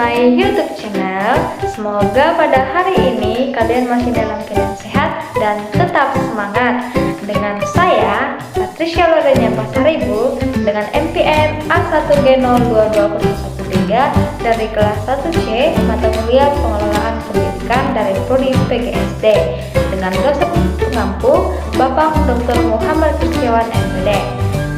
my YouTube channel. Semoga pada hari ini kalian masih dalam keadaan sehat dan tetap semangat. Dengan saya, Patricia Lorenya Pasaribu, dengan NPM A1G022013 dari kelas 1C mata kuliah Pengelolaan Pendidikan dari Prodi PGSD, dengan dosen pengampu Bapak Dr. Muhammad Kristiawan MPD.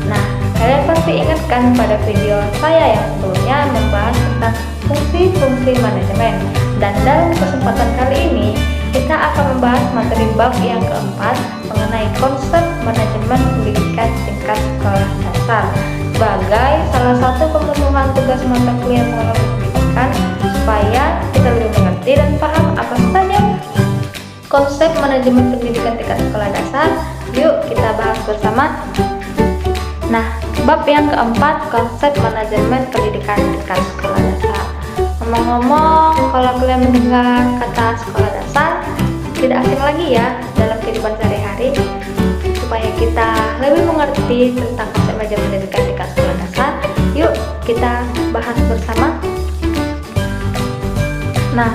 Nah, kalian pasti ingat kan pada video saya yang sebelumnya membahas tentang fungsi-fungsi manajemen. Dan dalam kesempatan kali ini kita akan membahas materi bab yang keempat mengenai konsep manajemen pendidikan tingkat sekolah dasar sebagai salah satu pemenuhan tugas mata kuliah pengelolaan pendidikan, supaya kita lebih mengerti dan paham apa saja konsep manajemen pendidikan tingkat sekolah dasar. Yuk kita bahas bersama. Nah, bab yang keempat, konsep manajemen pendidikan tingkat sekolah dasar. Ngomong-ngomong, kalau kalian mendengar kata sekolah dasar, tidak asing lagi ya dalam kehidupan sehari-hari. Supaya kita lebih mengerti tentang konsep manajemen pendidikan tingkat sekolah dasar, yuk kita bahas bersama. Nah,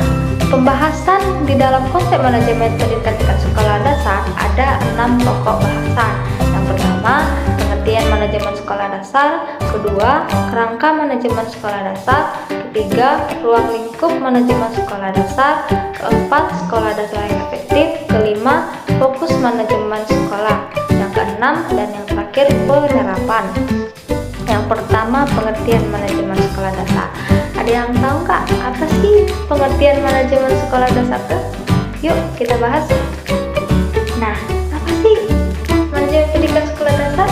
pembahasan di dalam konsep manajemen pendidikan tingkat sekolah dasar ada 6 pokok bahasan. Yang pertama, pengertian manajemen sekolah dasar. Kedua, kerangka manajemen sekolah dasar. Ketiga, ruang lingkup manajemen sekolah dasar. Keempat, sekolah dasar yang efektif. Kelima, fokus manajemen sekolah. Yang keenam dan yang terakhir, penerapan. Yang pertama, pengertian manajemen sekolah dasar. Ada yang tahu nggak apa sih pengertian manajemen sekolah dasar tuh? Yuk kita bahas. Nah, apa sih manajemen pendidikan sekolah dasar?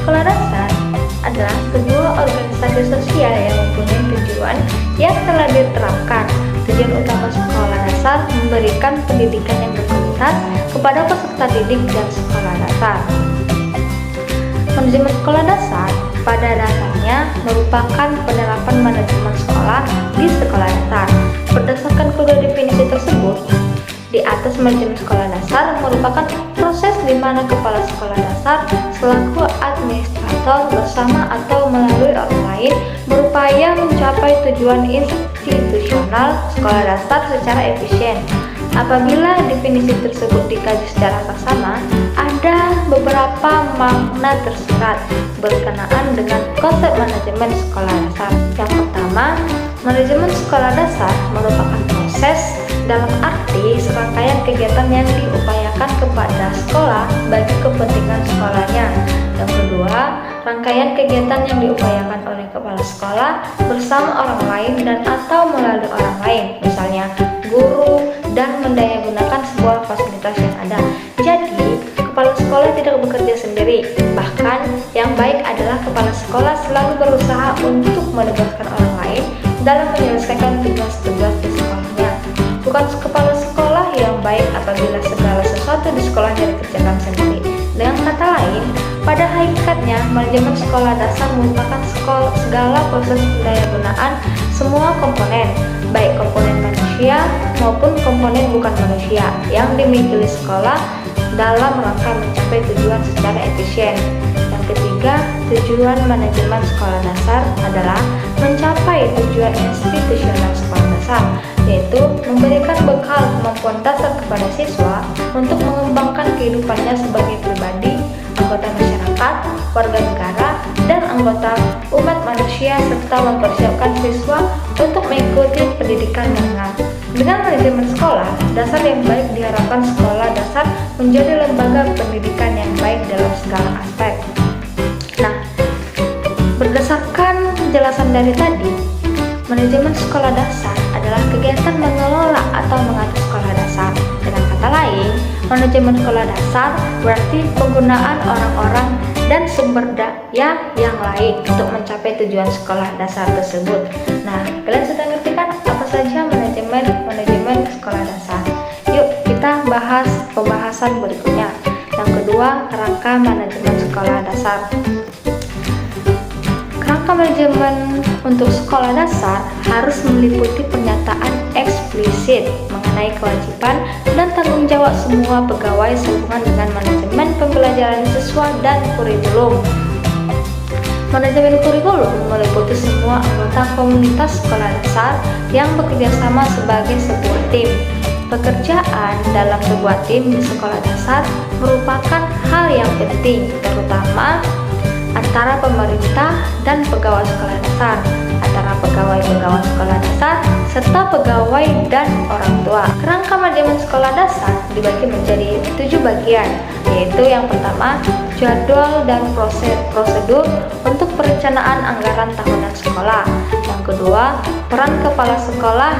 Sekolah dasar adalah sebuah organisasi sosial yang mempunyai tujuan yang telah diterapkan. Tujuan utama sekolah dasar memberikan pendidikan yang berkualitas kepada peserta didik dan sekolah dasar. Manajemen sekolah dasar pada dasarnya merupakan penerapan manajemen sekolah di sekolah dasar. Berdasarkan kedua definisi tersebut, di atas, manajemen sekolah dasar merupakan proses di mana kepala sekolah dasar selaku administrator bersama atau melalui orang lain berupaya mencapai tujuan institusional sekolah dasar secara efisien. Apabila definisi tersebut dikaji secara saksama, ada beberapa makna tersirat berkenaan dengan konsep manajemen sekolah dasar. Yang pertama, manajemen sekolah dasar merupakan proses dalam arti serangkaian kegiatan yang diupayakan kepada sekolah bagi kepentingan sekolahnya. Yang kedua, rangkaian kegiatan yang diupayakan oleh kepala sekolah bersama orang lain dan atau melalui orang lain, misalnya guru, dan mendayagunakan sebuah fasilitas yang ada. Jadi, kepala sekolah tidak bekerja sendiri. Bahkan, yang baik adalah kepala sekolah selalu berusaha untuk menugaskan orang lain dalam menyelesaikan tugas-tugas di sekolahnya. Bukan kepala sekolah yang baik apabila segala sesuatu di sekolahnya dikerjakan sendiri. Dengan kata lain, pada hakikatnya manajemen sekolah dasar merupakan segala proses pendayagunaan semua komponen, baik komponen manusia maupun komponen bukan manusia yang dimiliki oleh sekolah dalam rangka mencapai tujuan secara efisien. Yang ketiga, tujuan manajemen sekolah dasar adalah mencapai tujuan institusional sekolah dasar, yaitu memberikan bekal kemampuan dasar kepada siswa untuk mengembangkan kehidupannya sebagai pribadi, anggota masyarakat, warga negara, dan anggota umat manusia, serta mempersiapkan siswa untuk mengikuti pendidikan menengah. Dengan manajemen sekolah dasar yang baik, diharapkan sekolah dasar menjadi lembaga pendidikan yang baik dalam segala aspek. Nah, berdasarkan penjelasan dari tadi, manajemen sekolah dasar adalah kegiatan mengelola atau mengatur sekolah dasar. Dengan kata lain, manajemen sekolah dasar berarti penggunaan orang-orang dan sumber daya yang lain untuk mencapai tujuan sekolah dasar tersebut. Nah, kalian sudah ngerti kan apa saja manajemen sekolah dasar? Yuk kita bahas pembahasan berikutnya. Yang kedua, kerangka manajemen sekolah dasar. Kerangka manajemen untuk sekolah dasar harus meliputi pernyataan eksplisit mengenai kewajiban dan tanggung jawab semua pegawai sehubungan dengan manajemen pembelajaran siswa dan kurikulum. Manajemen kurikulum meliputi semua anggota komunitas sekolah dasar yang bekerja sama sebagai sebuah tim. Pekerjaan dalam sebuah tim di sekolah dasar merupakan hal yang penting, terutama antara pemerintah dan pegawai sekolah dasar, antara pegawai-pegawai sekolah dasar, serta pegawai dan orang tua. Kerangka manajemen sekolah dasar dibagi menjadi 7 bagian, yaitu yang pertama, jadwal dan prosedur untuk perencanaan anggaran tahunan sekolah. Yang kedua, peran kepala sekolah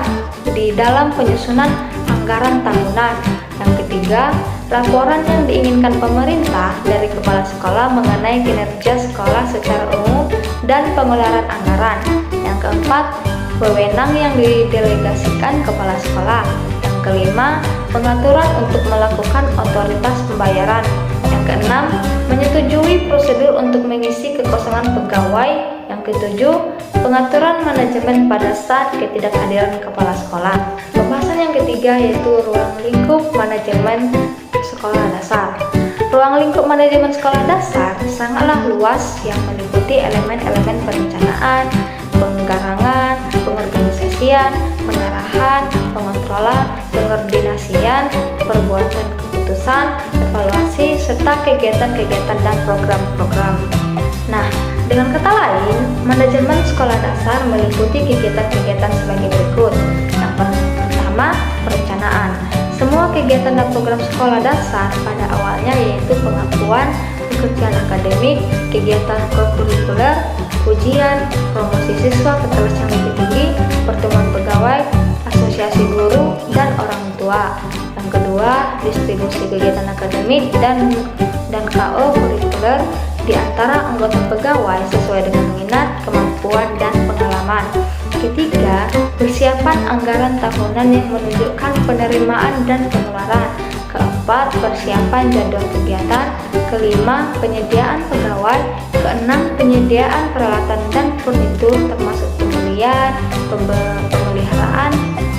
di dalam penyusunan anggaran tahunan. Yang ketiga, laporan yang diinginkan pemerintah dari kepala sekolah mengenai kinerja sekolah secara umum dan pengeluaran anggaran. Yang keempat, wewenang yang didelegasikan kepala sekolah. Yang kelima, pengaturan untuk melakukan otoritas pembayaran. Yang keenam, menyetujui prosedur untuk mengisi kekosongan pegawai. Yang ketujuh, pengaturan manajemen pada saat ketidakhadiran kepala sekolah. Pembahasan yang ketiga yaitu ruang lingkup manajemen sekolah dasar. Ruang lingkup manajemen sekolah dasar sangatlah luas yang meliputi elemen-elemen perencanaan, penggarangan, pengorganisasian, pengarahan, pengontrolan, pengordinasian, perbuatan keputusan, evaluasi, serta kegiatan-kegiatan dan program-program. Nah, dengan kata lain, manajemen sekolah dasar meliputi kegiatan-kegiatan sebagai berikut. Yang pertama, perencanaan. Semua kegiatan dan program sekolah dasar pada awalnya yaitu pengakuan, pekerjaan akademik, kegiatan kurikuler, ujian, promosi siswa ke kelas yang lebih tinggi, pertemuan pegawai, asosiasi guru, dan orang tua. Yang kedua, distribusi kegiatan akademik dan KO kurikuler di antara anggota pegawai sesuai dengan minat, kemampuan, dan pengalaman. Ketiga, persiapan anggaran tahunan yang menunjukkan penerimaan dan pengeluaran. Keempat, persiapan jadwal kegiatan. Kelima, penyediaan pegawai. Keenam, penyediaan peralatan dan furnitur termasuk pembelian, pemeliharaan,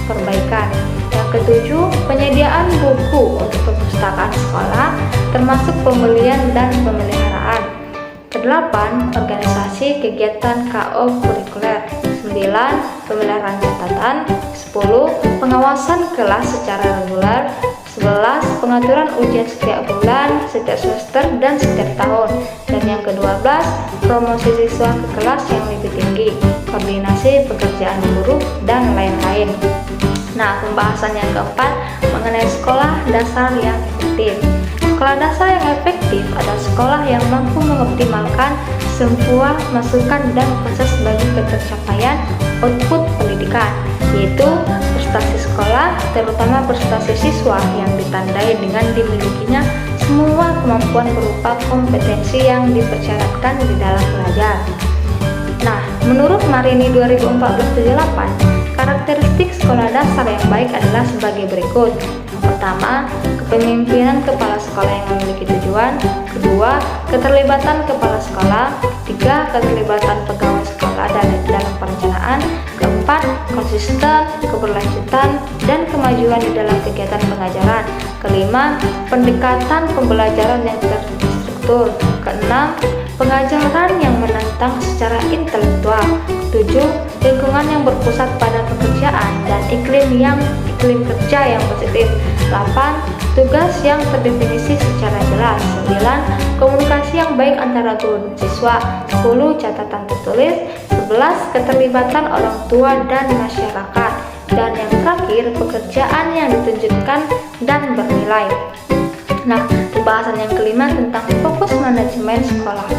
perbaikan. Yang ketujuh, penyediaan buku untuk perpustakaan sekolah termasuk pembelian dan pemeliharaan. Kedelapan, organisasi kegiatan KO kurikuler. 9. Pemeliharaan catatan. 10. Pengawasan kelas secara reguler. 11. Pengaturan ujian setiap bulan, setiap semester, dan setiap tahun. Dan yang ke-12, promosi siswa ke kelas yang lebih tinggi, koordinasi pekerjaan guru, dan lain-lain. Nah, pembahasan yang keempat mengenai sekolah dasar yang efektif. Sekolah dasar yang efektif adalah sekolah yang mampu mengoptimalkan semua masukan dan proses bagi ketercapaian output pendidikan, yaitu prestasi sekolah, terutama prestasi siswa yang ditandai dengan dimilikinya semua kemampuan berupa kompetensi yang dipersyaratkan di dalam belajar. Nah, menurut Marini 2014-78, karakteristik sekolah dasar yang baik adalah sebagai berikut. Yang pertama, kepemimpinan kepala sekolah yang memiliki tujuan. Kedua, keterlibatan kepala sekolah. Tiga, keterlibatan pegawai sekolah dalam perencanaan. Keempat, konsisten, keberlanjutan, dan kemajuan di dalam kegiatan pengajaran. Kelima, pendekatan pembelajaran yang terstruktur. Keenam, pengajaran yang menantang secara intelektual. 7. Lingkungan yang berpusat pada pekerjaan dan iklim kerja yang positif. 8. Tugas yang terdefinisi secara jelas. 9. Komunikasi yang baik antara guru dan siswa. 10. Catatan tertulis. 11. Keterlibatan orang tua dan masyarakat. Dan yang terakhir, pekerjaan yang ditunjukkan dan bernilai. Nah, pembahasan yang kelima tentang fokus manajemen sekolah.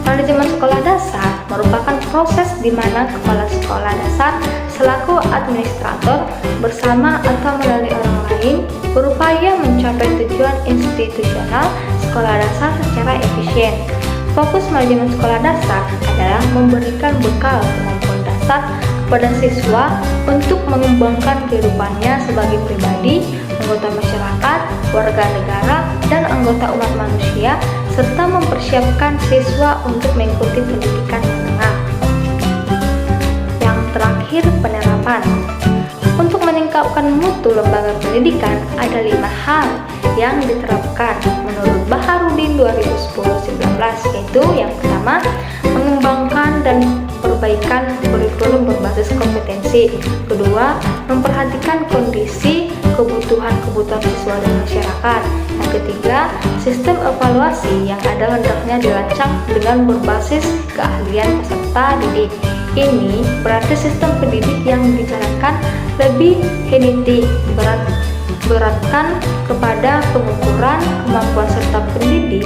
Manajemen sekolah dasar merupakan proses di mana kepala sekolah dasar selaku administrator bersama atau melalui orang lain berupaya mencapai tujuan institusional sekolah dasar secara efisien. Fokus manajemen sekolah dasar adalah memberikan bekal kemampuan dasar kepada siswa untuk mengembangkan kehidupannya sebagai pribadi, anggota masyarakat, warga negara, dan anggota umat manusia, serta mempersiapkan siswa untuk mengikuti pendidikan menengah. Yang terakhir, penerapan. Untuk menetapkan mutu lembaga pendidikan, ada 5 hal yang diterapkan menurut Baharudin 2010-19, yaitu yang pertama, mengembangkan dan perbaikan kurikulum berbasis kompetensi. Kedua, memperhatikan kondisi kebutuhan siswa dan masyarakat. Yang ketiga, sistem evaluasi yang ada hendaknya dirancang dengan berbasis keahlian peserta didik. Ini berarti sistem pendidik yang dijalankan lebih henitik, beratkan kepada pengukuran kemampuan serta pendidik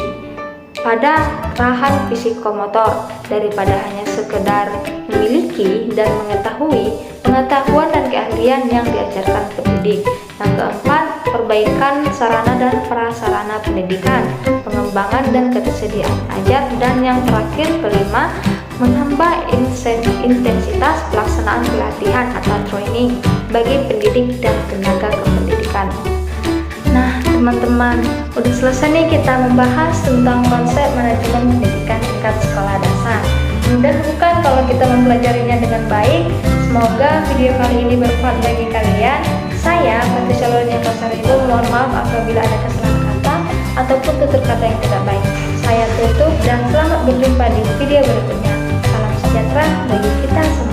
pada arahan psikomotor daripada hanya sekedar memiliki dan mengetahui pengetahuan dan keahlian yang diajarkan pendidik. Yang keempat, perbaikan sarana dan prasarana pendidikan, pengembangan dan ketersediaan ajar. Dan yang terakhir, kelima, menambah intensitas pelaksanaan pelatihan atau training bagi pendidik dan tenaga kependidikan. Nah, teman-teman, udah selesai nih kita membahas tentang konsep manajemen pendidikan tingkat sekolah dasar. Mudah bukan kalau kita mempelajarinya dengan baik. Semoga video kali ini bermanfaat bagi kalian. Saya, Patricia Lornia Kasaribu, mohon maaf apabila ada kesalahan kata ataupun tutur kata yang tidak baik. Saya tutup dan selamat berjumpa di video berikutnya. Salam sejahtera bagi kita semua.